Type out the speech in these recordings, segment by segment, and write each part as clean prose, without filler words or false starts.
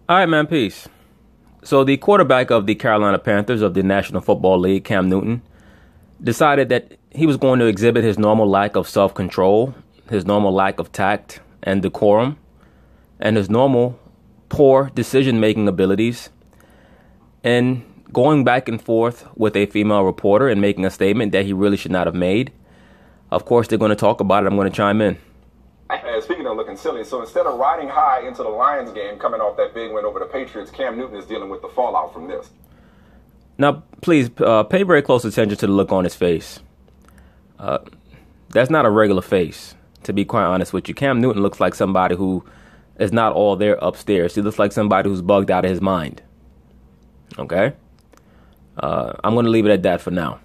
All right, man, peace. So the quarterback of the Carolina Panthers of the National Football League, Cam Newton, decided that he was going to exhibit his normal lack of self-control, his normal lack of tact and decorum, and his normal poor decision-making abilities, and going back and forth with a female reporter and making a statement that he really should not have made. Of course, they're going to talk about it. I'm going to chime in. Speaking of looking silly, so instead of riding high into the Lions game, coming off that big win over the Patriots, Cam Newton is dealing with the fallout from this. Now, please pay very close attention to the look on his face. That's not a regular face, to be quite honest with you. Cam Newton looks like somebody who is not all there upstairs. He looks like somebody who's bugged out of his mind. Okay? I'm going to leave it at that for now.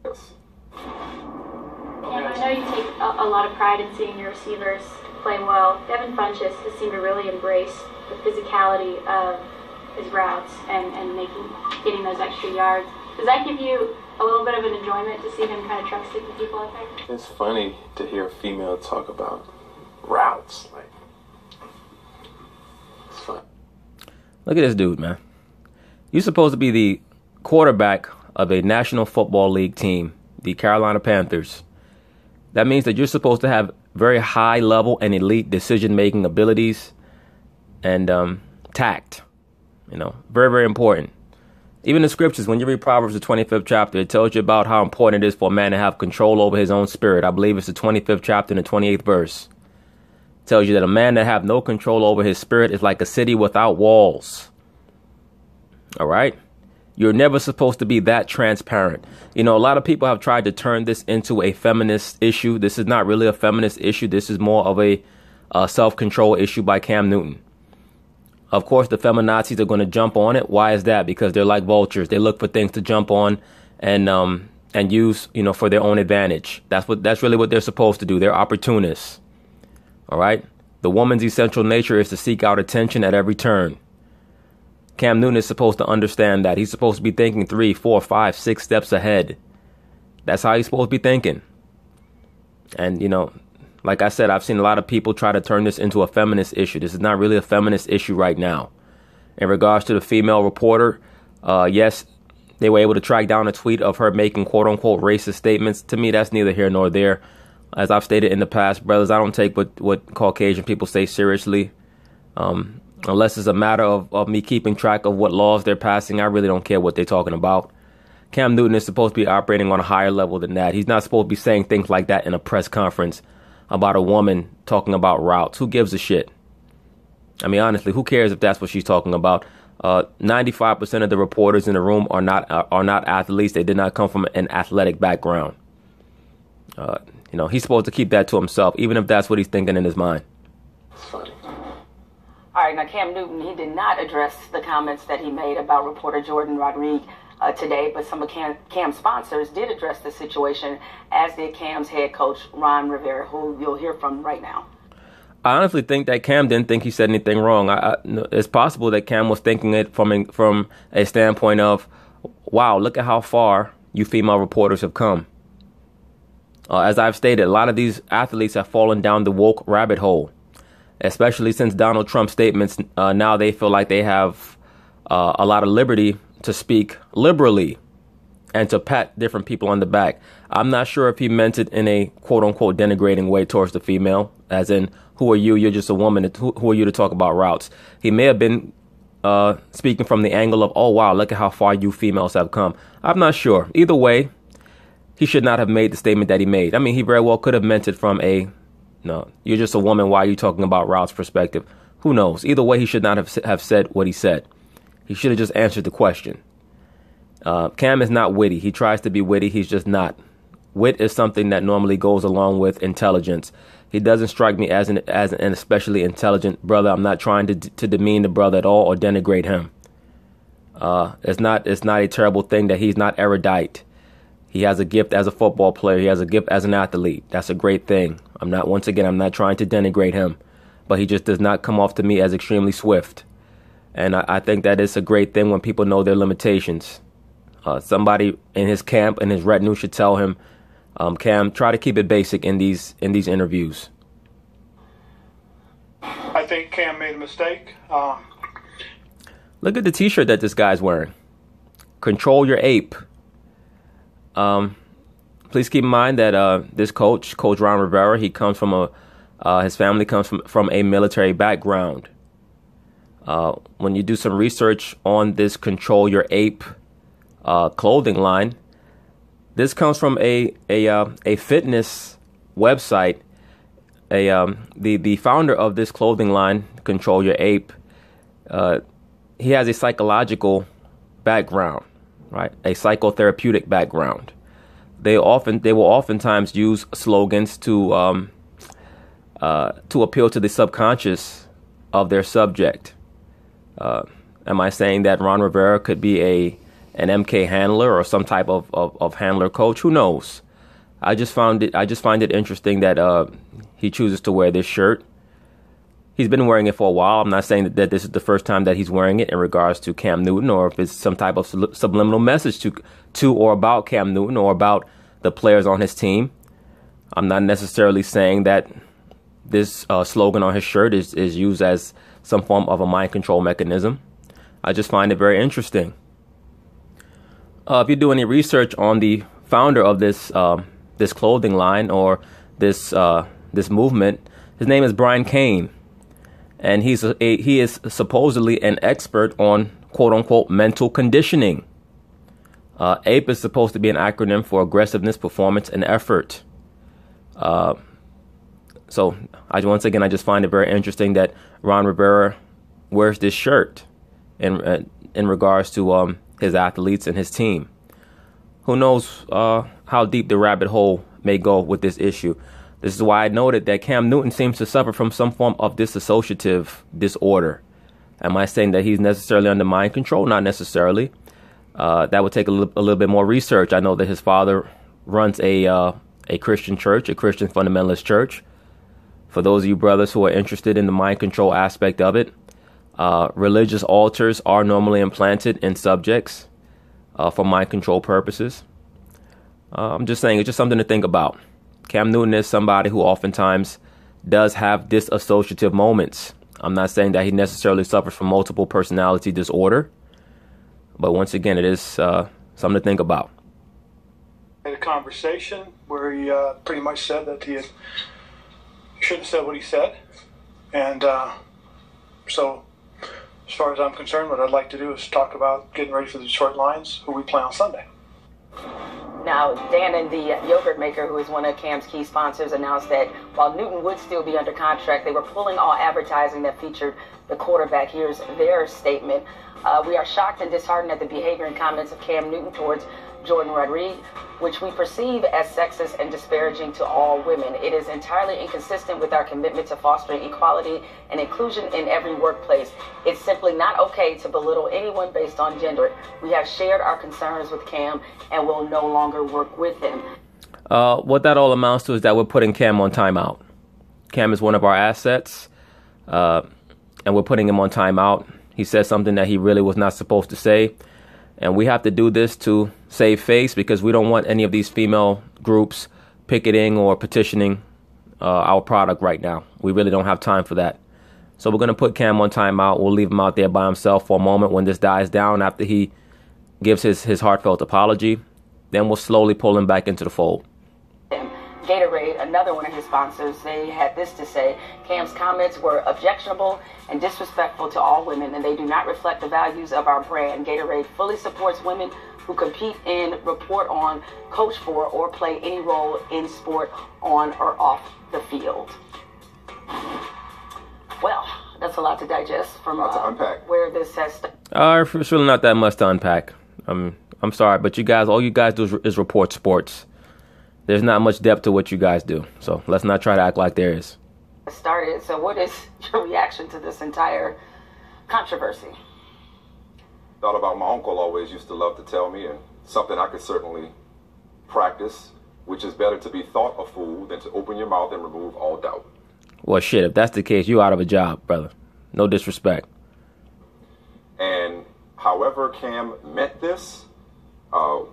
Yes. I know you take a lot of pride in seeing your receivers play well. Devin Funchess has seemed to really embrace the physicality of his routes and getting those extra yards. Does that give you a little bit of an enjoyment to see him kind of truck stick the people out there? It's funny to hear a female talk about routes. Like, it's fun. Look at this dude, man. You're supposed to be the quarterback of a National Football League team, the Carolina Panthers. That means that you're supposed to have very high level and elite decision-making abilities and tact. You know, very, very important. Even the scriptures, when you read Proverbs, the 25th chapter, it tells you about how important it is for a man to have control over his own spirit. I believe it's the 25th chapter and the 28th verse. It tells you that a man that have no control over his spirit is like a city without walls. All right? You're never supposed to be that transparent. You know, a lot of people have tried to turn this into a feminist issue. This is not really a feminist issue. This is more of a self-control issue by Cam Newton. Of course, the feminazis are going to jump on it. Why is that? Because they're like vultures. They look for things to jump on and use, you know, for their own advantage. That's really what they're supposed to do. They're opportunists. All right. The woman's essential nature is to seek out attention at every turn. Cam Newton is supposed to understand that. He's supposed to be thinking 3, 4, 5, 6 steps ahead. That's how he's supposed to be thinking. And, you know, like I said, I've seen a lot of people try to turn this into a feminist issue. This is not really a feminist issue right now. In regards to the female reporter, yes, they were able to track down a tweet of her making quote-unquote racist statements. To me, that's neither here nor there. As I've stated in the past, brothers, I don't take what Caucasian people say seriously. Unless it's a matter of me keeping track of what laws they're passing, I really don't care what they're talking about. Cam Newton is supposed to be operating on a higher level than that. He's not supposed to be saying things like that in a press conference about a woman talking about routes. Who gives a shit? I mean, honestly, who cares if that's what she's talking about? 95% of the reporters in the room are not athletes. They did not come from an athletic background. You know, he's supposed to keep that to himself, even if that's what he's thinking in his mind. It's funny. All right, now Cam Newton, he did not address the comments that he made about reporter Jordan Rodriguez today, but some of Cam's sponsors did address the situation, as did Cam's head coach, Ron Rivera, who you'll hear from right now. I honestly think that Cam didn't think he said anything wrong. It's possible that Cam was thinking it from a standpoint of, wow, look at how far you female reporters have come. As I've stated, a lot of these athletes have fallen down the woke rabbit hole. Especially since Donald Trump's statements, now they feel like they have a lot of liberty to speak liberally and to pat different people on the back. I'm not sure if he meant it in a quote-unquote denigrating way towards the female, as in, who are you? You're just a woman. Who are you to talk about routes? He may have been speaking from the angle of, oh, wow, look at how far you females have come. I'm not sure. Either way, he should not have made the statement that he made. I mean, he very well could have meant it from a, no, you're just a woman. Why are you talking about routes perspective? Who knows? Either way, he should not have said what he said. He should have just answered the question. Cam is not witty. He tries to be witty. He's just not. Wit is something that normally goes along with intelligence. He doesn't strike me as an especially intelligent brother. I'm not trying to demean the brother at all or denigrate him. It's not a terrible thing that he's not erudite. He has a gift as a football player. He has a gift as an athlete. That's a great thing. I'm not trying to denigrate him, but he just does not come off to me as extremely swift. And I think that it's a great thing when people know their limitations. Somebody in his camp and his retinue should tell him, Cam, try to keep it basic in these interviews. I think Cam made a mistake. Look at the T-shirt that this guy's wearing. Control your ape. Please keep in mind that this Coach Ron Rivera, he comes from his family comes from a military background. When you do some research on this Control Your Ape clothing line, this comes from a fitness website. The founder of this clothing line, Control Your Ape, he has a psychological background, right? A psychotherapeutic background. They will oftentimes use slogans to appeal to the subconscious of their subject. Am I saying that Ron Rivera could be an MK handler or some type of handler coach? Who knows? I just find it interesting that he chooses to wear this shirt. He's been wearing it for a while. I'm not saying that this is the first time that he's wearing it in regards to Cam Newton, or if it's some type of subliminal message to or about Cam Newton or about the players on his team. I'm not necessarily saying that this slogan on his shirt is used as some form of a mind control mechanism. I just find it very interesting. If you do any research on the founder of this clothing line or this movement, his name is Brian Cain, and he is supposedly an expert on quote unquote mental conditioning. APE is supposed to be an acronym for aggressiveness, performance, and effort. So I just find it very interesting that Ron Rivera wears this shirt in regards to his athletes and his team. Who knows how deep the rabbit hole may go with this issue. This is why I noted that Cam Newton seems to suffer from some form of dissociative disorder. Am I saying that he's necessarily under mind control? Not necessarily. That would take a little bit more research. I know that his father runs a Christian church, a Christian fundamentalist church. For those of you brothers who are interested in the mind control aspect of it, religious altars are normally implanted in subjects for mind control purposes. I'm just saying, it's just something to think about. Cam Newton is somebody who oftentimes does have dissociative moments. I'm not saying that he necessarily suffers from multiple personality disorder, but once again, it is something to think about. Had a conversation where he pretty much said that he should have said what he said, and so as far as I'm concerned, what I'd like to do is talk about getting ready for the Detroit Lions, who we play on Sunday. Now, Dannon, the yogurt maker, who is one of Cam's key sponsors, announced that while Newton would still be under contract, they were pulling all advertising that featured the quarterback. Here's their statement. We are shocked and disheartened at the behavior and comments of Cam Newton towards Jordan Rodriguez, which we perceive as sexist and disparaging to all women. It is entirely inconsistent with our commitment to fostering equality and inclusion in every workplace. It's simply not okay to belittle anyone based on gender. We have shared our concerns with Cam and will no longer work with him. What that all amounts to is that we're putting Cam on timeout. Cam is one of our assets, and we're putting him on timeout. He said something that he really was not supposed to say. And we have to do this to save face, because we don't want any of these female groups picketing or petitioning our product right now. We really don't have time for that. So we're going to put Cam on timeout. We'll leave him out there by himself for a moment when this dies down after he gives his heartfelt apology. Then we'll slowly pull him back into the fold. Gatorade, another one of his sponsors, they had this to say: Cam's comments were objectionable and disrespectful to all women, and they do not reflect the values of our brand. Gatorade fully supports women who compete in, report on, coach for, or play any role in sport on or off the field. Well, that's a lot to digest from where this has started. It's really not that much to unpack. I'm sorry, but all you guys do is report sports. There's not much depth to what you guys do, so let's not try to act like there is. Started. So what is your reaction to this entire controversy? Thought about my uncle always used to love to tell me, and something I could certainly practice, which is better to be thought a fool than to open your mouth and remove all doubt. Well, shit, if that's the case, you out of a job, brother. No disrespect. And however Cam meant this,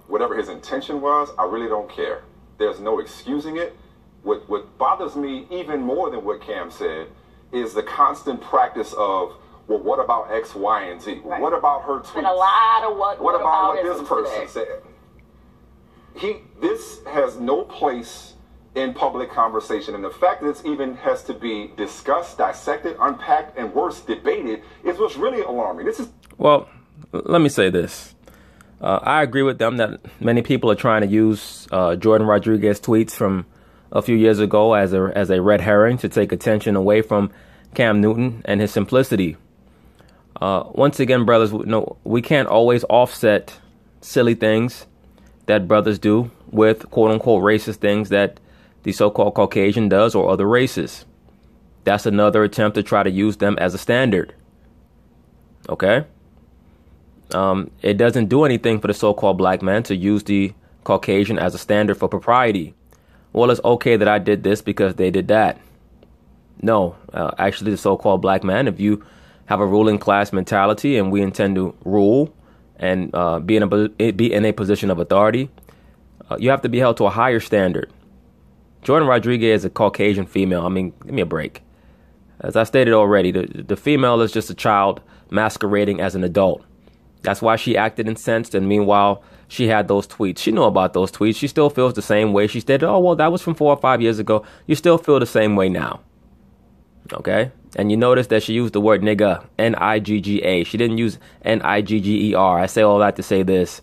whatever his intention was, I really don't care. There's no excusing it. What bothers me even more than what Cam said is the constant practice of well, what about X, Y, and Z? Right. What about her tweets? And a lot of what about what this isms person today. said? This has no place in public conversation, and the fact that this even has to be discussed, dissected, unpacked, and worse, debated is what's really alarming. Well, let me say this. I agree with them that many people are trying to use Jordan Rodriguez tweets from a few years ago as a red herring to take attention away from Cam Newton and his simplicity. Once again, brothers, we can't always offset silly things that brothers do with quote-unquote racist things that the so-called Caucasian does or other races. That's another attempt to try to use them as a standard. Okay? It doesn't do anything for the so-called black man to use the Caucasian as a standard for propriety. Well, it's okay that I did this because they did that. No, actually, the so-called black man, if you have a ruling class mentality and we intend to rule and be in a position of authority, you have to be held to a higher standard. Jordan Rodriguez is a Caucasian female. I mean, give me a break. As I stated already, the female is just a child masquerading as an adult. That's why she acted incensed, and meanwhile, she had those tweets. She knew about those tweets. She still feels the same way. She stated, oh, well, that was from 4 or 5 years ago. You still feel the same way now. Okay? And you notice that she used the word nigga, N-I-G-G-A. She didn't use N-I-G-G-E-R. I say all that to say this.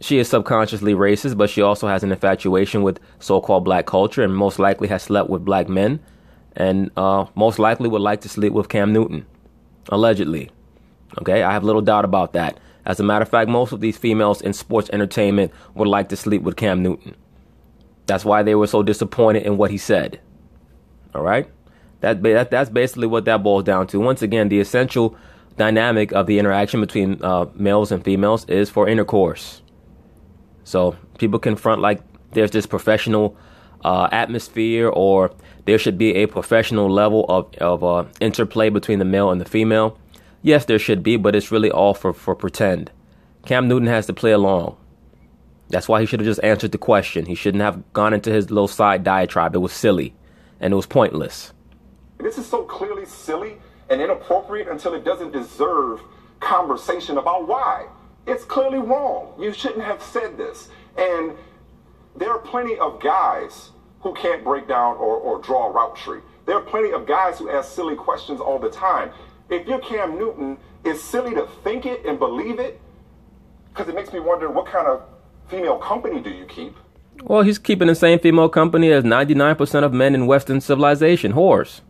She is subconsciously racist, but she also has an infatuation with so-called black culture and most likely has slept with black men and most likely would like to sleep with Cam Newton, allegedly. Okay, I have little doubt about that. As a matter of fact, most of these females in sports entertainment would like to sleep with Cam Newton. That's why they were so disappointed in what he said. All right? That's basically what that boils down to. Once again, the essential dynamic of the interaction between males and females is for intercourse. So people confront like there's this professional atmosphere or there should be a professional level of interplay between the male and the female. Yes, there should be, but it's really all for pretend. Cam Newton has to play along. That's why he should have just answered the question. He shouldn't have gone into his little side diatribe. It was silly and it was pointless. This is so clearly silly and inappropriate until it doesn't deserve conversation about why. It's clearly wrong. You shouldn't have said this. And there are plenty of guys who can't break down or draw a route tree. There are plenty of guys who ask silly questions all the time. If you're Cam Newton, it's silly to think it and believe it, because it makes me wonder what kind of female company do you keep? Well, he's keeping the same female company as 99% of men in Western civilization, whores.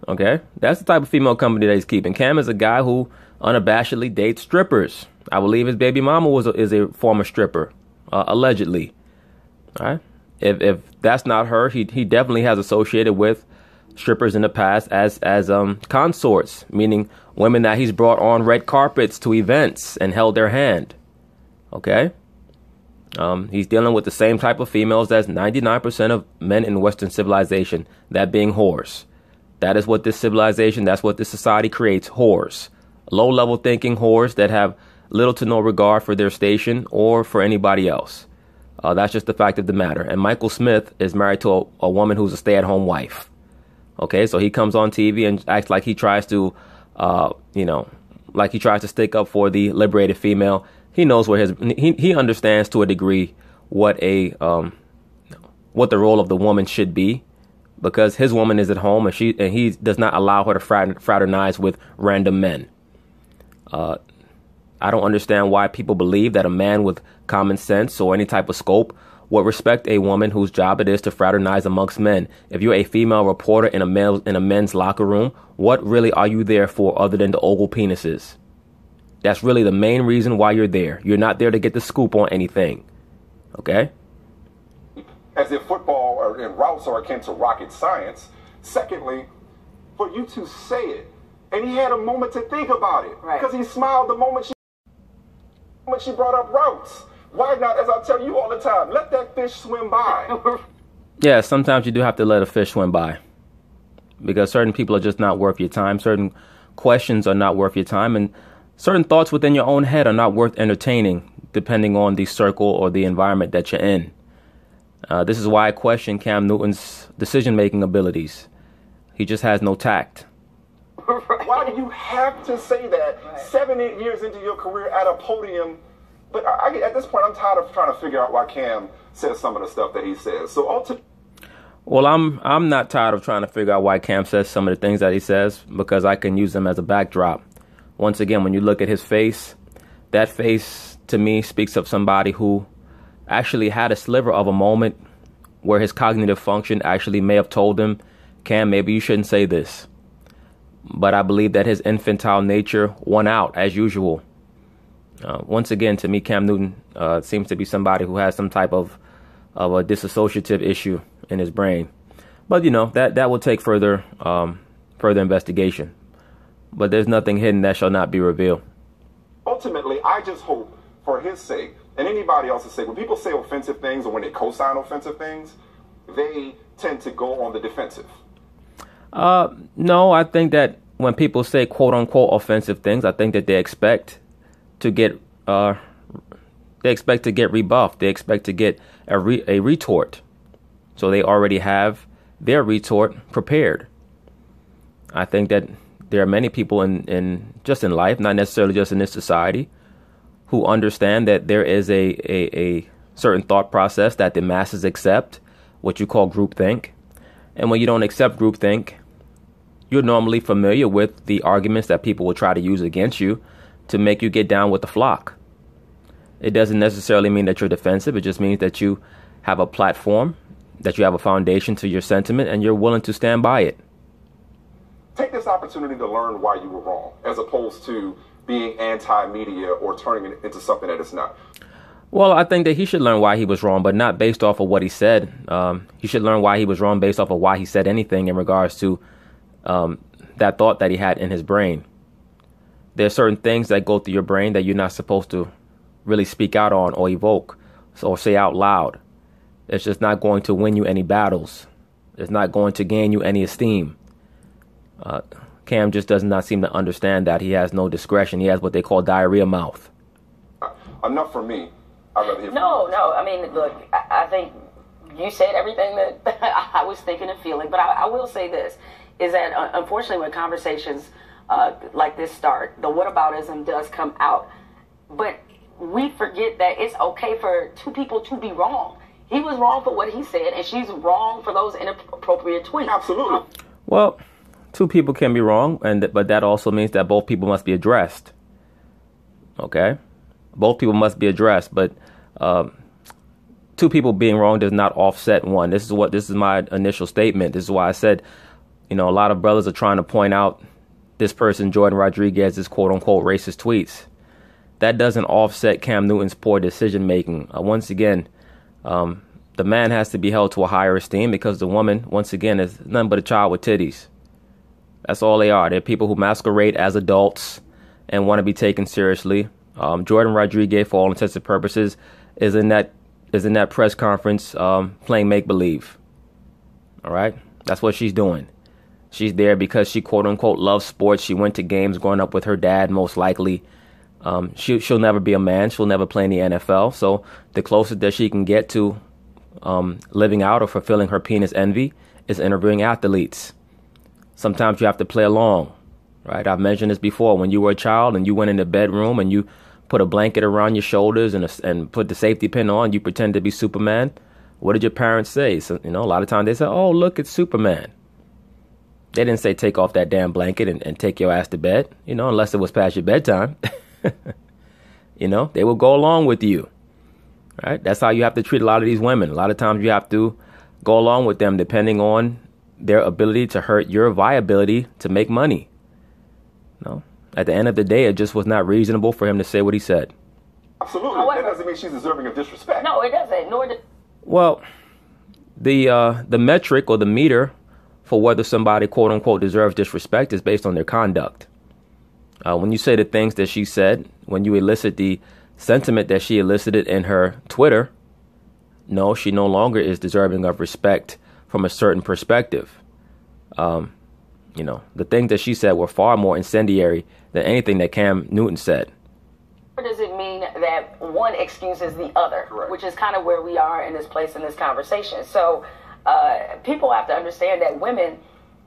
Okay? That's the type of female company that he's keeping. Cam is a guy who unabashedly dates strippers. I believe his baby mama is a former stripper, allegedly. All right? If that's not her, he definitely has associated with strippers in the past as consorts, meaning women that he's brought on red carpets to events and held their hand. Okay? He's dealing with the same type of females as 99% of men in Western civilization, that being whores. That is what this civilization, that's what this society creates, whores. Low-level thinking whores that have little to no regard for their station or for anybody else. That's just the fact of the matter. And Michael Smith is married to a woman who's a stay-at-home wife. Okay, so he comes on TV and acts like he tries to, like he tries to stick up for the liberated female. He knows where he understands to a degree what the role of the woman should be, because his woman is at home and he does not allow her to fraternize with random men. I don't understand why people believe that a man with common sense or any type of scope would respect a woman whose job it is to fraternize amongst men. If you're a female reporter in a men's locker room, what really are you there for other than to ogle penises? That's really the main reason why you're there. You're not there to get the scoop on anything. Okay? As if football and routes are akin to rocket science. Secondly, for you to say it, and he had a moment to think about it, right? Because he smiled the moment she brought up routes. Why not, as I tell you all the time, let that fish swim by? Yeah, sometimes you do have to let a fish swim by, because certain people are just not worth your time. Certain questions are not worth your time, and certain thoughts within your own head are not worth entertaining, depending on the circle or the environment that you're in. This is why I question Cam Newton's decision-making abilities. He just has no tact. Right. Why do you have to say that 7, 8 years into your career at a podium? But at this point, I'm tired of trying to figure out why Cam says some of the stuff that he says. So ultimately, well, I'm not tired of trying to figure out why Cam says some of the things that he says, because I can use them as a backdrop. Once again, when you look at his face, that face to me speaks of somebody who actually had a sliver of a moment where his cognitive function actually may have told him, Cam, maybe you shouldn't say this. But I believe that his infantile nature won out as usual. Once again, to me, Cam Newton seems to be somebody who has some type of a dissociative issue in his brain. But, that will take further investigation. But there's nothing hidden that shall not be revealed. Ultimately, I just hope for his sake and anybody else's sake, when people say offensive things or when they co-sign offensive things, they tend to go on the defensive. No, I think that when people say quote unquote offensive things, I think that they expect to get rebuffed. They expect to get a retort. So they already have their retort prepared. I think that there are many people in life, not necessarily just in this society, who understand that there is a certain thought process that the masses accept, what you call groupthink. And when you don't accept groupthink, you're normally familiar with the arguments that people will try to use against you to make you get down with the flock. It doesn't necessarily mean that you're defensive. It just means that you have a platform, that you have a foundation to your sentiment, and you're willing to stand by it. Take this opportunity to learn why you were wrong, as opposed to being anti-media or turning it into something that it's not. Well, I think that he should learn why he was wrong, but not based off of what he said. He should learn why he was wrong based off of why he said anything in regards to that thought that he had in his brain. There are certain things that go through your brain that you're not supposed to really speak out on or evoke or say out loud. It's just not going to win you any battles. It's not going to gain you any esteem. Cam just does not seem to understand that he has no discretion. He has what they call diarrhea mouth. Enough for me. I'd rather hear from No. you. I mean, look, I think you said everything that I was thinking and feeling. But I will say this, is that unfortunately when conversations like this start, the whataboutism does come out. But we forget that it's okay for two people to be wrong. He was wrong for what he said, and she's wrong for those inappropriate tweets. Absolutely. Well, two people can be wrong, but that also means that both people must be addressed. Okay? Both people must be addressed, but two people being wrong does not offset one. This is my initial statement. This is why I said, a lot of brothers are trying to point out this person, Jordan Rodriguez's quote-unquote racist tweets. That doesn't offset Cam Newton's poor decision-making. Once again, the man has to be held to a higher esteem because the woman, once again, is nothing but a child with titties. That's all they are. They're people who masquerade as adults and want to be taken seriously. Jordan Rodriguez, for all intents and purposes, is in that press conference playing make-believe. All right? That's what she's doing. She's there because she, quote-unquote, loves sports. She went to games growing up with her dad, most likely. She'll never be a man. She'll never play in the NFL. So the closest that she can get to living out or fulfilling her penis envy is interviewing athletes. Sometimes you have to play along, right? I've mentioned this before. When you were a child and you went in the bedroom and you put a blanket around your shoulders and put the safety pin on, you pretend to be Superman. What did your parents say? So, a lot of times they say, oh, look, it's Superman. They didn't say take off that damn blanket and take your ass to bed, unless it was past your bedtime. They will go along with you, right? That's how you have to treat a lot of these women. A lot of times you have to go along with them depending on their ability to hurt your viability to make money. At the end of the day, it just was not reasonable for him to say what he said. Absolutely. However, that doesn't mean she's deserving of disrespect. No, it doesn't. Well, the metric or the meter for whether somebody, quote unquote, deserves disrespect is based on their conduct. When you say the things that she said, when you elicit the sentiment that she elicited in her Twitter, no, she no longer is deserving of respect from a certain perspective. The things that she said were far more incendiary than anything that Cam Newton said. Or does it mean that one excuses the other? Correct. Which is kind of where we are in this place in this conversation. So people have to understand that women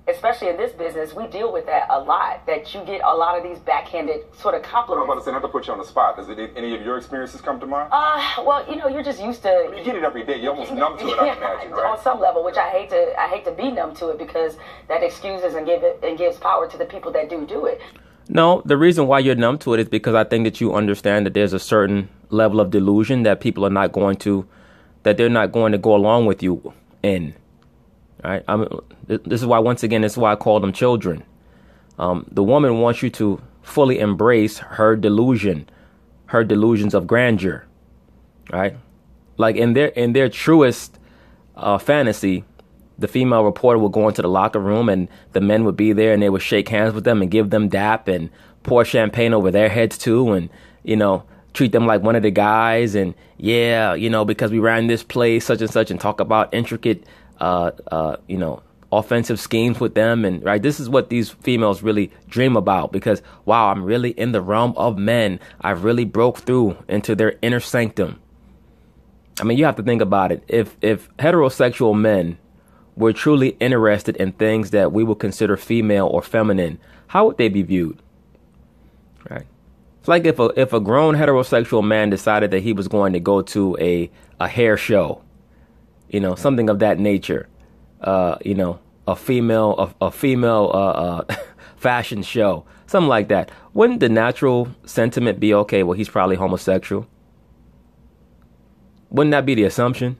especially in this business, we deal with that a lot, that you get a lot of these backhanded sort of I'm compliments. about to say, not to put you on the spot. Does any of your experiences come to mind? Well, you're just used to. You get it every day. You're almost numb to it, I imagine, right? On some level, which I hate to be numb to it, because that excuses and gives power to the people that do it. No, the reason why you're numb to it is because I think that you understand that there's a certain level of delusion that people are not going to, that they're not going to go along with you in. Right? This is why, once again, this is why I call them children. The woman wants you to fully embrace her delusion, her delusions of grandeur. Right? Like in their truest fantasy, the female reporter would go into the locker room and the men would be there and they would shake hands with them and give them dap and pour champagne over their heads too, and, treat them like one of the guys, and because we ran this play such and such, and talk about intricate offensive schemes with them. And right, this is what these females really dream about, because wow, I'm really in the realm of men. I've really broke through into their inner sanctum. I mean, you have to think about it. If heterosexual men were truly interested in things that we would consider female or feminine, how would they be viewed? Right? It's like if a grown heterosexual man decided that he was going to go to a hair show, something of that nature, a female fashion show, something like that. Wouldn't the natural sentiment be, okay, well, he's probably homosexual? Wouldn't that be the assumption?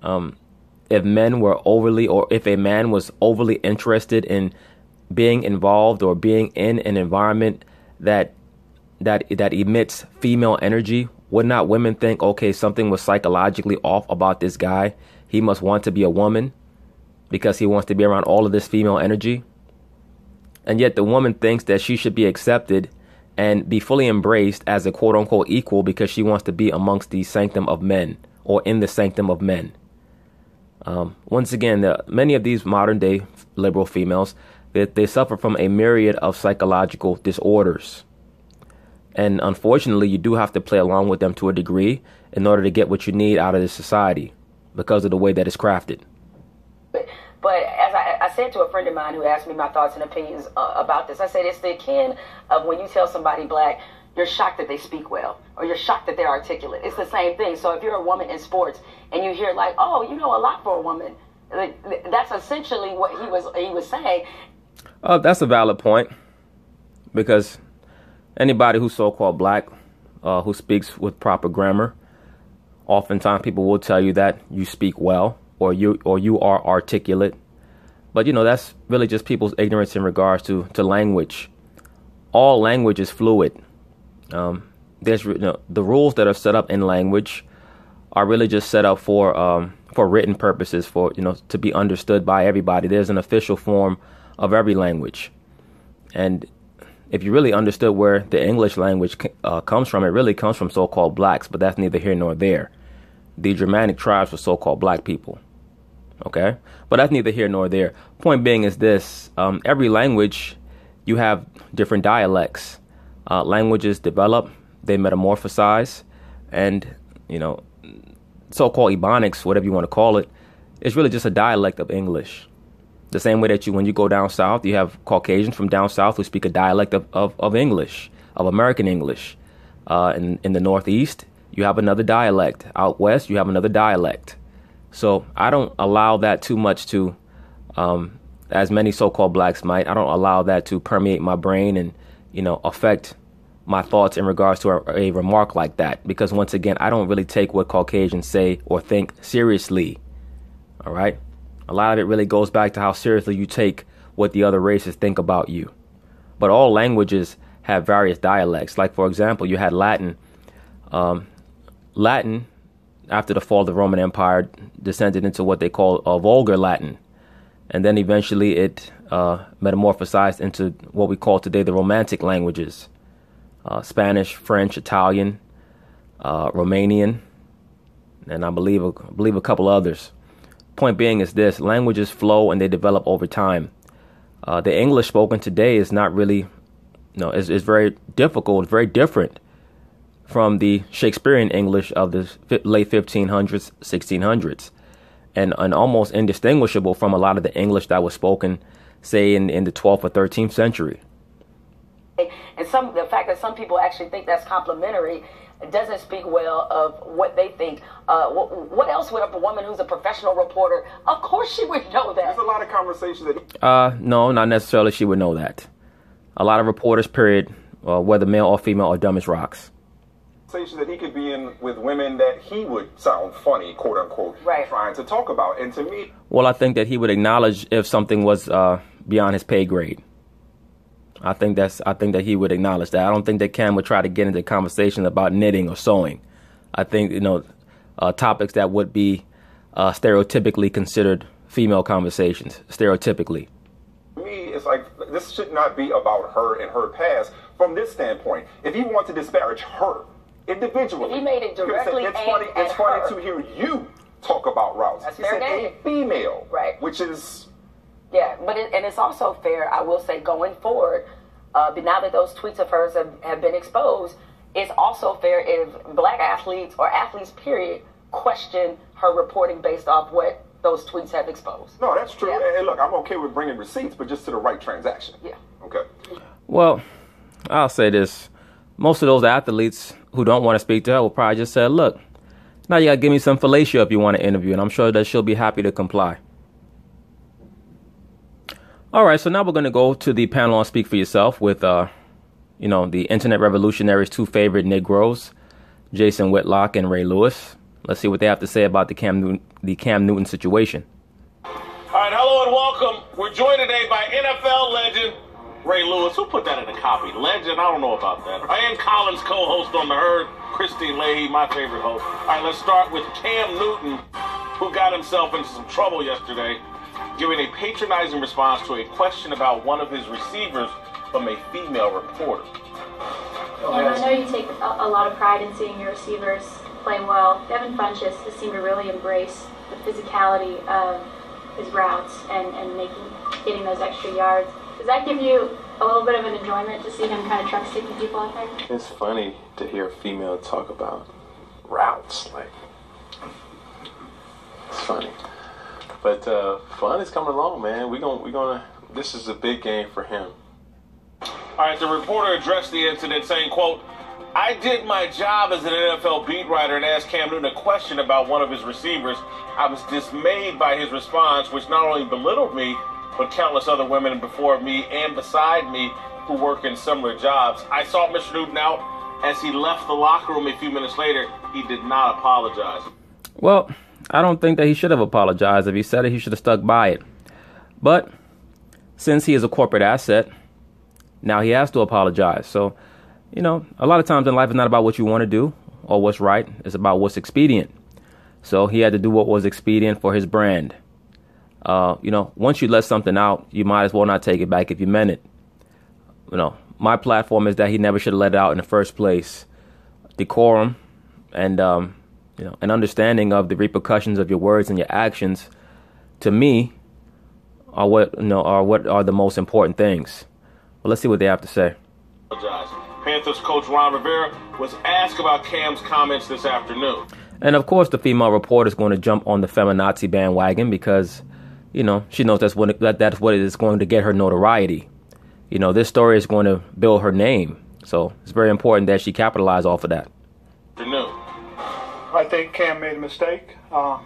If a man was overly interested in being involved or being in an environment that emits female energy, would not women think, okay, something was psychologically off about this guy? He must want to be a woman because he wants to be around all of this female energy. And yet the woman thinks that she should be accepted and be fully embraced as a quote unquote equal because she wants to be amongst the sanctum of men, or in the sanctum of men. Once again, many of these modern day liberal females, they suffer from a myriad of psychological disorders. And unfortunately, you do have to play along with them to a degree in order to get what you need out of this society because of the way that it's crafted. But as I said to a friend of mine who asked me my thoughts and opinions about this, I said it's the akin of when you tell somebody black, you're shocked that they speak well, or you're shocked that they're articulate. It's the same thing. So if you're a woman in sports and you hear like, oh, you know a lot for a woman, that's essentially what he was saying. That's a valid point, because anybody who's so-called black, who speaks with proper grammar, oftentimes people will tell you that you speak well, or you are articulate. But that's really just people's ignorance in regards to language. All language is fluid. There's the rules that are set up in language are really just set up for written purposes, for to be understood by everybody. There's an official form of every language, and if you really understood where the English language comes from, it really comes from so-called blacks. But that's neither here nor there. The Germanic tribes were so-called black people. Okay, but that's neither here nor there. Point being is this: every language, you have different dialects. Languages develop, they metamorphosize, and so-called Ebonics, whatever you want to call it, is really just a dialect of English. The same way that when you go down south, you have Caucasians from down south who speak a dialect of English, of American English. In the Northeast, you have another dialect. Out west, you have another dialect. So I don't allow that too much to, as many so-called blacks might, I don't allow that to permeate my brain and, affect my thoughts in regards to a remark like that. Because once again, I don't really take what Caucasians say or think seriously. All right. A lot of it really goes back to how seriously you take what the other races think about you. But all languages have various dialects. Like, for example, you had Latin. Latin, after the fall of the Roman Empire, descended into what they call Vulgar Latin. And then eventually it metamorphosized into what we call today the Romantic languages. Spanish, French, Italian, Romanian, and I believe a couple others. Point being is this: languages flow and they develop over time. The English spoken today is not really, is very difficult, very different from the Shakespearean English of the late 1500s, 1600s. and almost indistinguishable from a lot of the English that was spoken, say, in the 12th or 13th century. And the fact that some people actually think that's complimentary doesn't speak well of what they think. What else would a woman who's a professional reporter, of course she would know that. There's a lot of conversations that... No, not necessarily she would know that. A lot of reporters, period, whether male or female, are dumb as rocks. That he could be in with women that he would sound funny, quote unquote, right, trying to talk about. And to me... Well, I think that he would acknowledge if something was beyond his pay grade. I think that he would acknowledge that. I don't think that Cam would try to get into conversations about knitting or sewing. I think, topics that would be stereotypically considered female conversations, stereotypically. To me, it's like, this should not be about her and her past from this standpoint. If he wants to disparage her individually, he made it directly it's funny to hear you talk about routes. That's he fair said game. a female, right? Which is... Yeah, but it's also fair, I will say, going forward, but now that those tweets of hers have been exposed, it's also fair if black athletes or athletes, period, question her reporting based off what those tweets have exposed. No, that's true. Yeah. And look, I'm okay with bringing receipts, but just to the right transaction. Yeah. Okay. Well, I'll say this. Most of those athletes who don't want to speak to her will probably just say, look, now you got to give me some fellatio if you want to interview, and I'm sure that she'll be happy to comply. All right, so now we're going to go to the panel on Speak for Yourself with, the internet revolutionaries' two favorite Negroes, Jason Whitlock and Ray Lewis. Let's see what they have to say about the Cam Newton situation. All right, hello and welcome. We're joined today by NFL legend Ray Lewis. Who put that in the copy? Legend? I don't know about that. Ian Collins, co-host on The Herd. Christine Leahy, my favorite host. All right, let's start with Cam Newton, who got himself into some trouble yesterday, giving a patronizing response to a question about one of his receivers from a female reporter. And I know you take a lot of pride in seeing your receivers play well. Devin Funchess has seemed to really embrace the physicality of his routes and getting those extra yards. Does that give you a little bit of an enjoyment to see him kind of truck sticking people out there? It's funny to hear a female talk about routes. It's funny. But fun is coming along, man. We're gonna. This is a big game for him. All right, the reporter addressed the incident, saying, quote, "I did my job as an NFL beat writer and asked Cam Newton a question about one of his receivers. I was dismayed by his response, which not only belittled me, but countless other women before me and beside me who work in similar jobs. I sought Mr. Newton out. As he left the locker room a few minutes later, he did not apologize." Well, I don't think that he should have apologized. If he said it, he should have stuck by it. But since he is a corporate asset, now he has to apologize. So, a lot of times in life it's not about what you want to do or what's right. It's about what's expedient. So he had to do what was expedient for his brand. Once you let something out, you might as well not take it back if you meant it. My platform is that he never should have let it out in the first place. Decorum and, an understanding of the repercussions of your words and your actions, to me, are what are the most important things. Well, let's see what they have to say. Panthers coach Ron Rivera was asked about Cam's comments this afternoon. And of course, the female reporter is going to jump on the feminazi bandwagon because, she knows that's what it is going to get her notoriety. This story is going to build her name. So it's very important that she capitalize off of that. Afternoon. I think Cam made a mistake. I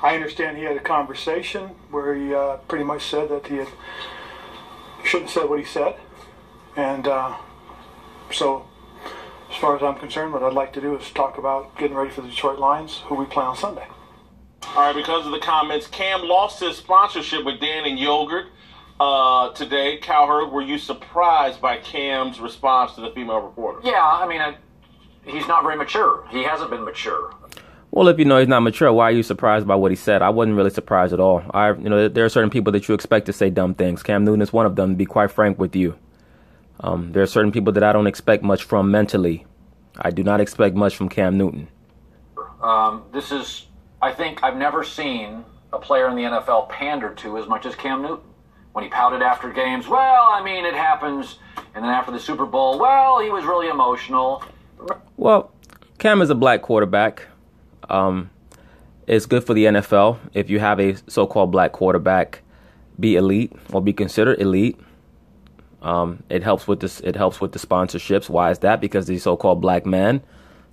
understand he had a conversation where he pretty much said that he shouldn't have said what he said. And so, as far as I'm concerned, what I'd like to do is talk about getting ready for the Detroit Lions, who we play on Sunday. All right, because of the comments, Cam lost his sponsorship with Dan and Yogurt today. Cowherd, were you surprised by Cam's response to the female reporter? Yeah, he's not very mature. He hasn't been mature. Well, if he's not mature, why are you surprised by what he said? I wasn't really surprised at all. There are certain people that you expect to say dumb things. Cam Newton is one of them, to be quite frank with you. There are certain people that I don't expect much from mentally. I do not expect much from Cam Newton. I think I've never seen a player in the NFL pander to as much as Cam Newton. When he pouted after games, it happens. And then after the Super Bowl, he was really emotional. Well, Cam is a black quarterback. It's good for the NFL if you have a so-called black quarterback be elite or be considered elite. It helps with this. It helps with the sponsorships. Why is that? Because the so-called black man,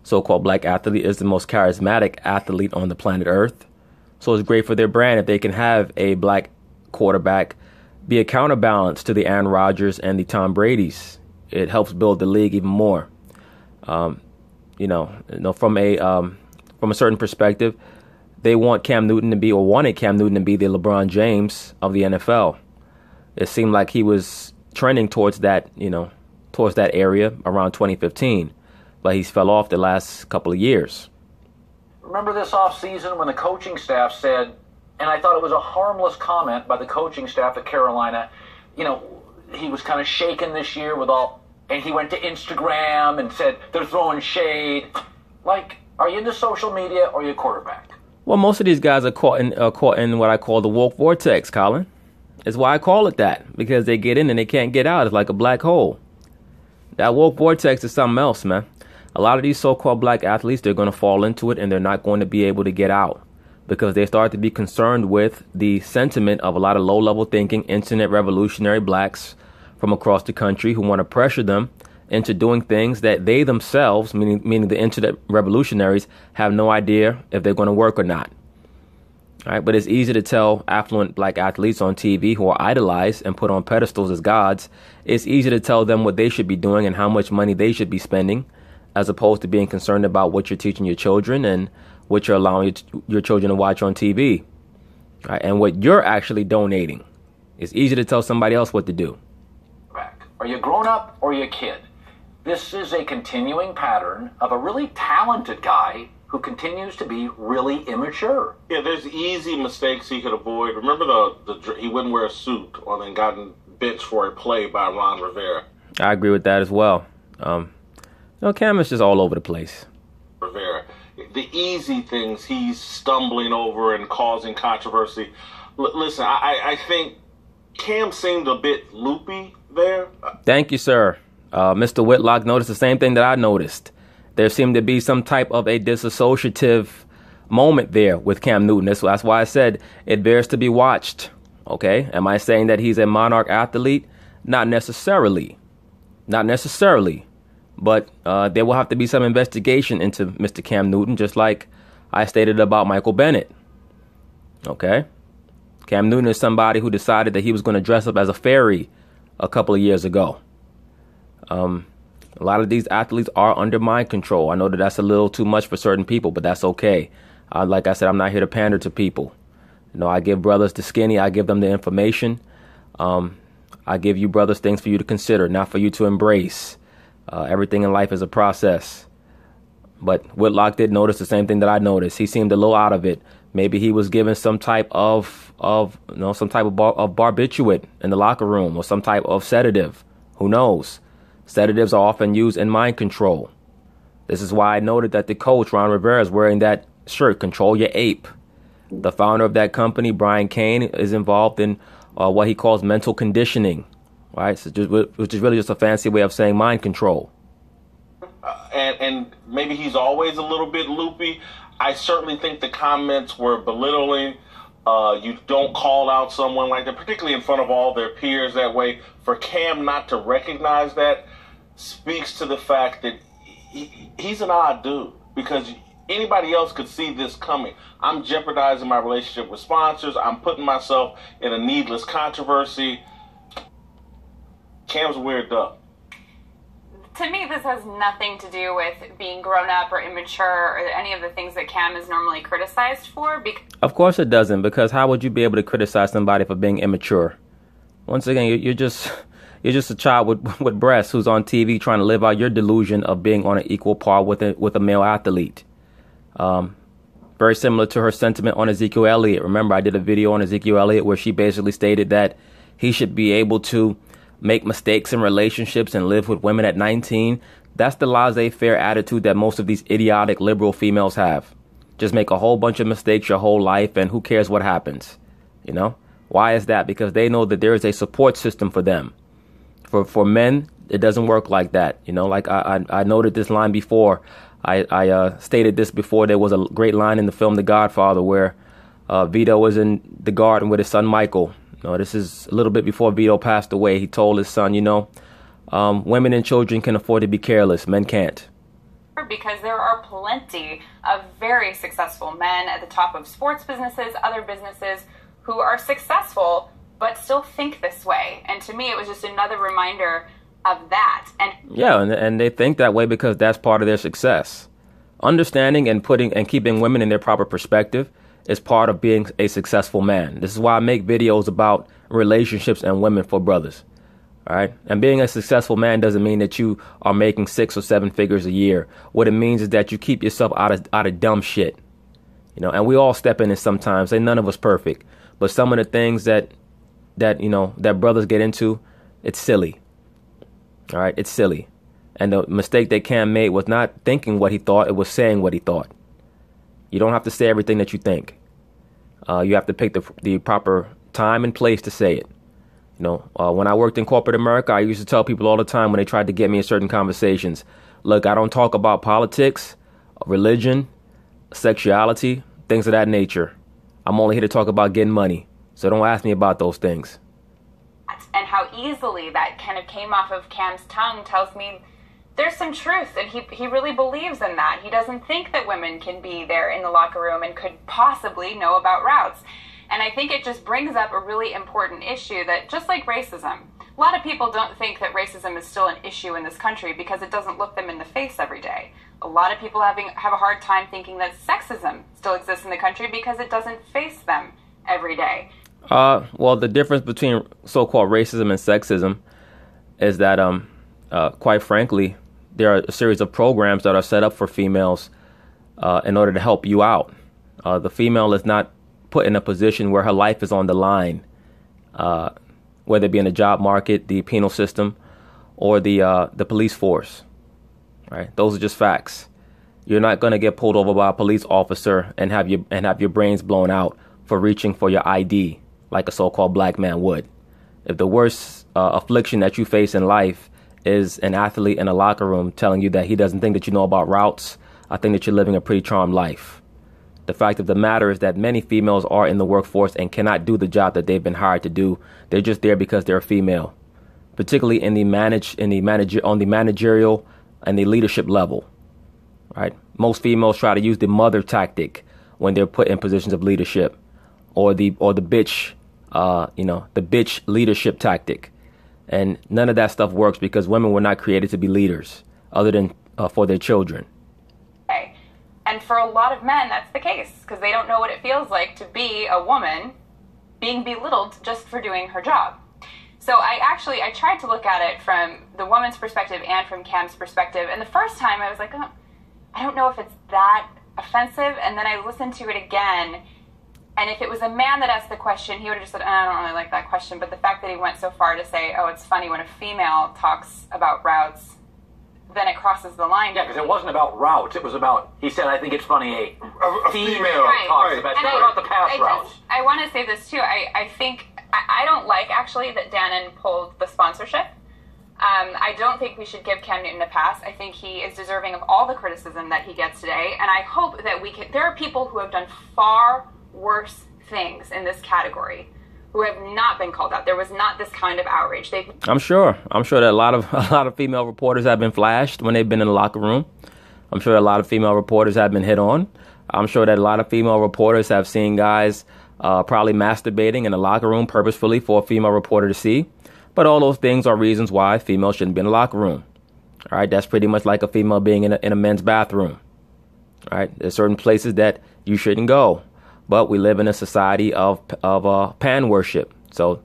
so-called black athlete, is the most charismatic athlete on the planet Earth. So it's great for their brand if they can have a black quarterback be a counterbalance to the Aaron Rodgers and the Tom Bradys. It helps build the league even more. From a certain perspective, they want Cam Newton to be, or wanted Cam Newton to be, the LeBron James of the NFL. It seemed like he was trending towards that area around 2015, but he's fell off the last couple of years. Remember this offseason when the coaching staff said, and I thought it was a harmless comment by the coaching staff at Carolina, he was kind of shaken this year and he went to Instagram and said they're throwing shade. Like, are you into social media or are you a quarterback? Well, most of these guys are caught in what I call the woke vortex, Colin. It's why I call it that, because they get in and they can't get out. It's like a black hole. That woke vortex is something else, man. A lot of these so-called black athletes, they're going to fall into it and they're not going to be able to get out because they start to be concerned with the sentiment of a lot of low-level thinking, internet revolutionary blacks from across the country who want to pressure them into doing things that they themselves, meaning the internet revolutionaries, have no idea if they're going to work or not. All right, but it's easy to tell affluent black athletes on TV who are idolized and put on pedestals as gods. It's easy to tell them what they should be doing and how much money they should be spending, as opposed to being concerned about what you're teaching your children and what you're allowing your children to watch on TV. All right, and what you're actually donating. It's easy to tell somebody else what to do. Are you grown up or are you a kid? This is a continuing pattern of a really talented guy who continues to be really immature. Yeah, there's easy mistakes he could avoid. Remember he wouldn't wear a suit and gotten benched for a play by Ron Rivera. I agree with that as well. Cam is just all over the place. Rivera. The easy things he's stumbling over and causing controversy. Listen, I think Cam seemed a bit loopy there. Thank you, sir. Mr. Whitlock noticed the same thing that I noticed. There seemed to be some type of a disassociative moment there with Cam Newton. That's why I said it bears to be watched. Okay? Am I saying that he's a monarch athlete? Not necessarily. But there will have to be some investigation into Mr. Cam Newton, just like I stated about Michael Bennett. Okay? Cam Newton is somebody who decided that he was going to dress up as a fairy a couple of years ago. A lot of these athletes are under mind control. I know that that's a little too much for certain people, but that's okay. Like I said, I'm not here to pander to people. I give brothers the skinny. I give them the information. I give you brothers things for you to consider, not for you to embrace. Everything in life is a process. But Whitlock did notice the same thing that I noticed. He seemed a little out of it. Maybe he was given some type of barbiturate in the locker room or some type of sedative. Who knows? Sedatives are often used in mind control. This is why I noted that the coach, Ron Rivera, is wearing that shirt, Control Your Ape. The founder of that company, Brian Cain, is involved in what he calls mental conditioning, right? So which is really just a fancy way of saying mind control. And maybe he's always a little bit loopy. I certainly think the comments were belittling. You don't call out someone like that, particularly in front of all their peers that way. For Cam not to recognize that speaks to the fact that he's an odd dude, because anybody else could see this coming. I'm jeopardizing my relationship with sponsors. I'm putting myself in a needless controversy. Cam's a weird duck. To me, this has nothing to do with being grown up or immature or any of the things that Cam is normally criticized for. Of course it doesn't, because how would you be able to criticize somebody for being immature? Once again, you're just a child with breasts who's on TV trying to live out your delusion of being on an equal par with a male athlete. Very similar to her sentiment on Ezekiel Elliott. Remember, I did a video on Ezekiel Elliott where she basically stated that he should be able to make mistakes in relationships and live with women at 19. That's the laissez-faire attitude that most of these idiotic liberal females have. Just make a whole bunch of mistakes your whole life, and who cares what happens? Why is that? Because they know that there is a support system for them. For men It doesn't work like that. You know, like I noted this line before. I stated this before. There was a great line in the film The Godfather where Vito was in the garden with his son Michael. You know, this is a little bit before Vito passed away. He told his son, you know, women and children can afford to be careless. Men can't. Because there are plenty of very successful men at the top of sports businesses, other businesses, who are successful but still think this way. And to me, it was just another reminder of that. And yeah, and they think that way because that's part of their success. Understanding and keeping women in their proper perspective is part of being a successful man. This is why I make videos about relationships and women for brothers. All right. And being a successful man doesn't mean that you are making 6 or 7 figures a year. What it means is that you keep yourself out of dumb shit. You know, and we all step in it sometimes. Ain't none of us perfect. But some of the things that you know, that brothers get into, it's silly. All right. It's silly. And the mistake that Cam made was not thinking what he thought. It was saying what he thought. You don't have to say everything that you think. You have to pick the proper time and place to say it. You know, when I worked in corporate America, I used to tell people all the time when they tried to get me in certain conversations, look, I don't talk about politics, religion, sexuality, things of that nature. I'm only here to talk about getting money. So don't ask me about those things. And how easily that kind of came off of Cam's tongue tells me there's some truth, and he really believes in that. He doesn't think that women can be there in the locker room and could possibly know about routes. And I think it just brings up a really important issue that, just like racism, a lot of people don't think that racism is still an issue in this country because it doesn't look them in the face every day. A lot of people have a hard time thinking that sexism still exists in the country because it doesn't face them every day. Well, the difference between so-called racism and sexism is that, quite frankly, there are a series of programs that are set up for females in order to help you out. The female is not put in a position where her life is on the line, whether it be in the job market, the penal system, or the police force. Right? Those are just facts. You're not going to get pulled over by a police officer and have your brains blown out for reaching for your ID like a so-called black man would. If the worst affliction that you face in life is an athlete in a locker room telling you that he doesn't think that you know about routes, I think that you're living a pretty charmed life. The fact of the matter is that many females are in the workforce and cannot do the job that they've been hired to do. They're just there because they're a female, particularly on the managerial and the leadership level. Right? Most females try to use the mother tactic when they're put in positions of leadership, or the bitch, the bitch leadership tactic. And none of that stuff works because women were not created to be leaders other than for their children. Okay. And for a lot of men, that's the case because they don't know what it feels like to be a woman being belittled just for doing her job. So I tried to look at it from the woman's perspective and from Cam's perspective. And the first time I was like, oh, I don't know if it's that offensive. And then I listened to it again. And if it was a man that asked the question, he would have just said, I don't really like that question. But the fact that he went so far to say, oh, it's funny when a female talks about routes, then it crosses the line. Yeah, because it wasn't about routes. It was about, he said, I think it's funny a female right. talks about, it's not about the pass routes. I want to say this, too. I think, I don't like, actually, that Dannon pulled the sponsorship. I don't think we should give Cam Newton a pass. I think he is deserving of all the criticism that he gets today. And I hope that there are people who have done far worse things in this category who have not been called out. There was not this kind of outrage. I'm sure that a lot of female reporters have been flashed when they've been in the locker room. I'm sure a lot of female reporters have been hit on. I'm sure that a lot of female reporters have seen guys probably masturbating in the locker room purposefully for a female reporter to see. But all those things are reasons why females shouldn't be in the locker room. All right, that's pretty much like a female being in a men's bathroom. All right, there's certain places that you shouldn't go. But we live in a society of pan worship. So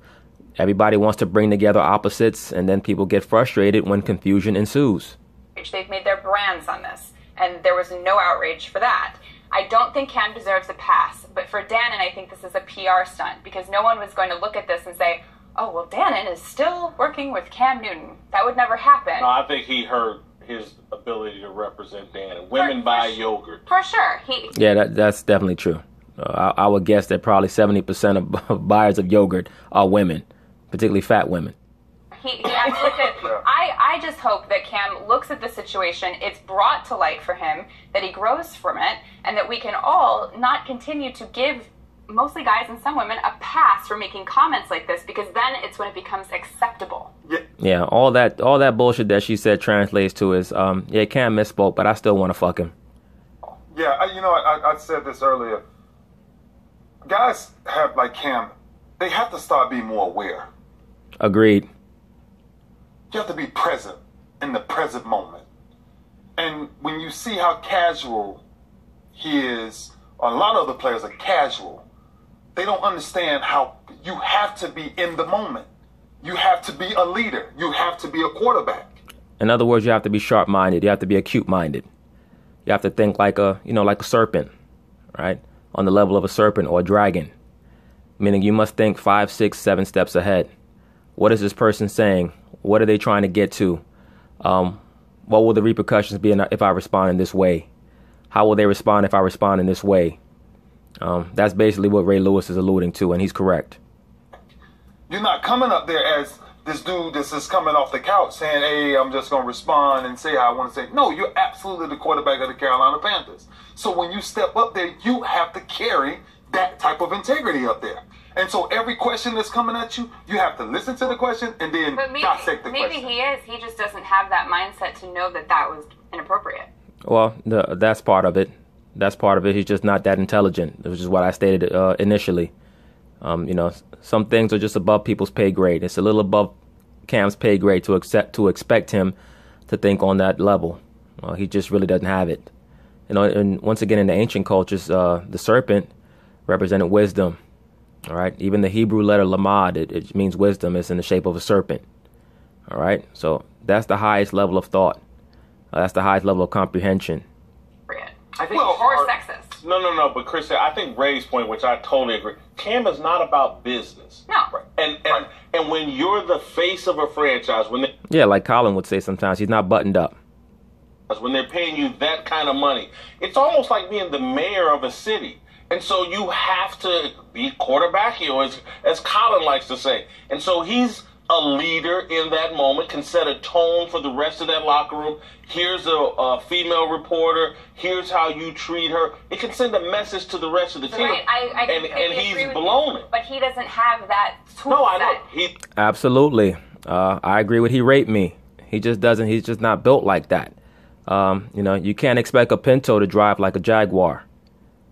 everybody wants to bring together opposites, and then people get frustrated when confusion ensues. They've made their brands on this, and there was no outrage for that. I don't think Cam deserves a pass, but for Dannon, I think this is a PR stunt, because no one was going to look at this and say, oh, well, Dannon is still working with Cam Newton. That would never happen. No, I think he hurt his ability to represent Dannon. Women buy yogurt. For sure. Yeah, that's definitely true. I would guess that probably 70% of buyers of yogurt are women, particularly fat women. he absolutely could. I just hope that Cam looks at the situation, it's brought to light for him, that he grows from it, and that we can all not continue to give mostly guys and some women a pass for making comments like this, because then it's when it becomes acceptable. Yeah, all that bullshit that she said translates to is, yeah, Cam misspoke, but I still want to fuck him. Yeah, I said this earlier. Guys have, like Cam, they have to start being more aware. Agreed. You have to be present in the present moment. And when you see how casual he is, a lot of the players are casual. They don't understand how you have to be in the moment. You have to be a leader. You have to be a quarterback. In other words, you have to be sharp-minded. You have to be acute-minded. You have to think like a serpent, right? On the level of a serpent or a dragon. Meaning you must think 5, 6, 7 steps ahead. What is this person saying? What are they trying to get to? What will the repercussions be if I respond in this way? How will they respond if I respond in this way? That's basically what Ray Lewis is alluding to, and he's correct. You're not coming up there as this dude that's just coming off the couch saying, hey, I'm just going to respond and say how I want to say. No, you're absolutely the quarterback of the Carolina Panthers. So when you step up there, you have to carry that type of integrity up there. And so every question that's coming at you, you have to listen to the question and then dissect the question. Maybe he is. He just doesn't have that mindset to know that that was inappropriate. Well, that's part of it. That's part of it. He's just not that intelligent, which is what I stated initially. Some things are just above people's pay grade. It's a little above Cam's pay grade to expect him to think on that level. He just really doesn't have it. And once again, in the ancient cultures, the serpent represented wisdom. All right. Even the Hebrew letter lamad, it means wisdom. It's in the shape of a serpent. All right. So that's the highest level of thought. That's the highest level of comprehension. I think or sexist. No. But Chris, I think Ray's point, which I totally agree. Cam is not about business. No. And when you're the face of a franchise, like Colin would say sometimes, he's not buttoned up. When they're paying you that kind of money, it's almost like being the mayor of a city. And so you have to be quarterback, as Colin likes to say. And so he's a leader in that moment, can set a tone for the rest of that locker room. Here's a female reporter. Here's how you treat her. It can send a message to the rest of the team. Right. And he's blown it. But he doesn't have that tool No, I know. Absolutely. I agree with he raped me. He just doesn't. He's just not built like that. You can't expect a Pinto to drive like a Jaguar.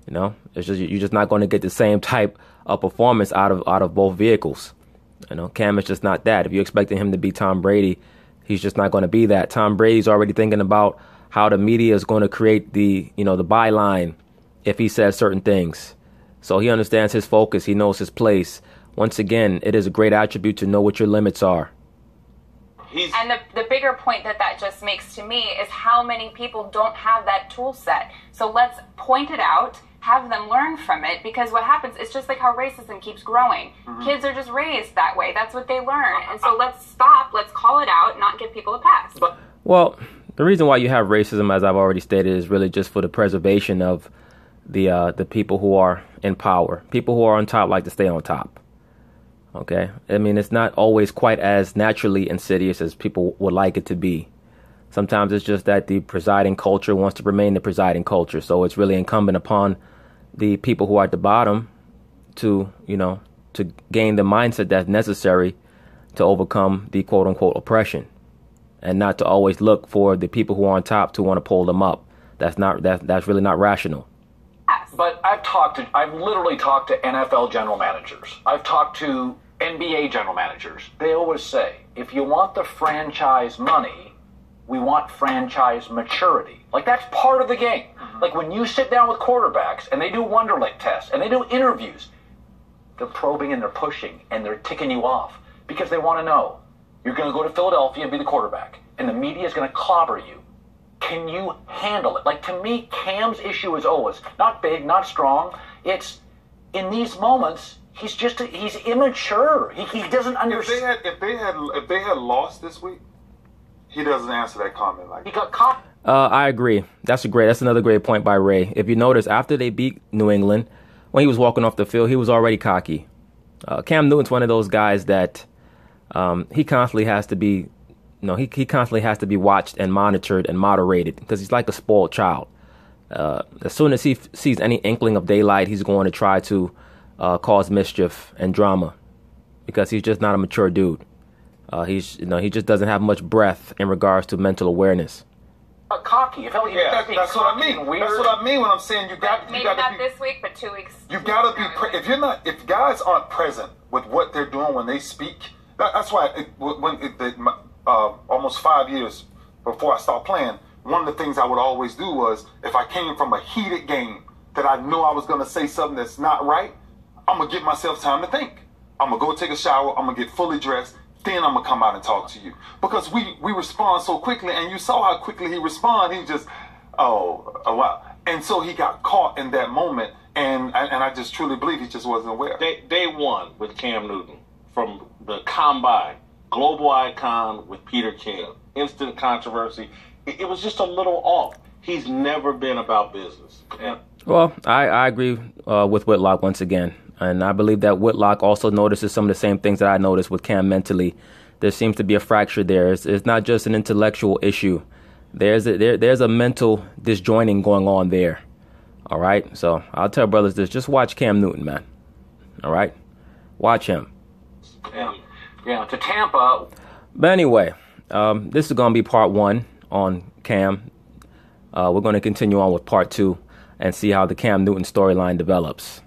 It's just you're just not going to get the same type of performance out of both vehicles. Cam is just not that. If you're expecting him to be Tom Brady, he's just not going to be that. Tom Brady's already thinking about how the media is going to create the byline if he says certain things. So he understands his focus. He knows his place. Once again, it is a great attribute to know what your limits are. And the bigger point that just makes to me is how many people don't have that tool set. So let's point it out, have them learn from it, because what happens, it's just like how racism keeps growing. Mm-hmm. Kids are just raised that way. That's what they learn. And so let's call it out, not give people a pass. Well, the reason why you have racism, as I've already stated, is really just for the preservation of the people who are in power. People who are on top like to stay on top. Okay? I mean, it's not always quite as naturally insidious as people would like it to be. Sometimes it's just that the presiding culture wants to remain the presiding culture. So it's really incumbent upon the people who are at the bottom to gain the mindset that's necessary to overcome the quote unquote oppression, and not to always look for the people who are on top to want to pull them up. That's really not rational. But I've literally talked to NFL general managers. I've talked to NBA general managers. They always say, if you want the franchise money, we want franchise maturity. Like, that's part of the game. Mm-hmm. Like, when you sit down with quarterbacks and they do Wonderlic tests and they do interviews, they're probing and they're pushing and they're ticking you off because they want to know, you're going to go to Philadelphia and be the quarterback and the media is going to clobber you. Can you handle it? Like, to me, Cam's issue is always not big, not strong. It's in these moments, he's immature. He doesn't understand. If they had lost this week, he doesn't answer that comment like he got caught. I agree. That's another great point by Ray. If you notice, after they beat New England, when he was walking off the field, he was already cocky. Cam Newton's one of those guys that he constantly has to be, he constantly has to be watched and monitored and moderated because he's like a spoiled child. As soon as he sees any inkling of daylight, he's going to try to cause mischief and drama because he's just not a mature dude. He just doesn't have much breadth in regards to mental awareness. Cocky. You felt like that's what I mean. Weird. That's what I mean when I'm saying you got. Maybe you got not to be, this week, but 2 weeks. You got to be. If guys aren't present with what they're doing when they speak, that's why almost 5 years before I stopped playing, one of the things I would always do was if I came from a heated game that I knew I was going to say something that's not right, I'm gonna give myself time to think. I'm gonna go take a shower. I'm gonna get fully dressed. Then I'm gonna come out and talk to you because we respond so quickly, and you saw how quickly he responded. He just, wow, and so he got caught in that moment, and I just truly believe he just wasn't aware. Day one with Cam Newton from the combine, global icon with Peter King, instant controversy. It was just a little off. He's never been about business. Yeah. Well, I agree with Whitlock once again. And I believe that Whitlock also notices some of the same things that I noticed with Cam mentally. There seems to be a fracture there. It's not just an intellectual issue. There's a mental disjoining going on there. All right? So I'll tell brothers this. Just watch Cam Newton, man. All right? Watch him. Yeah, to Tampa. But anyway, this is going to be part one on Cam. We're going to continue on with part two and see how the Cam Newton storyline develops.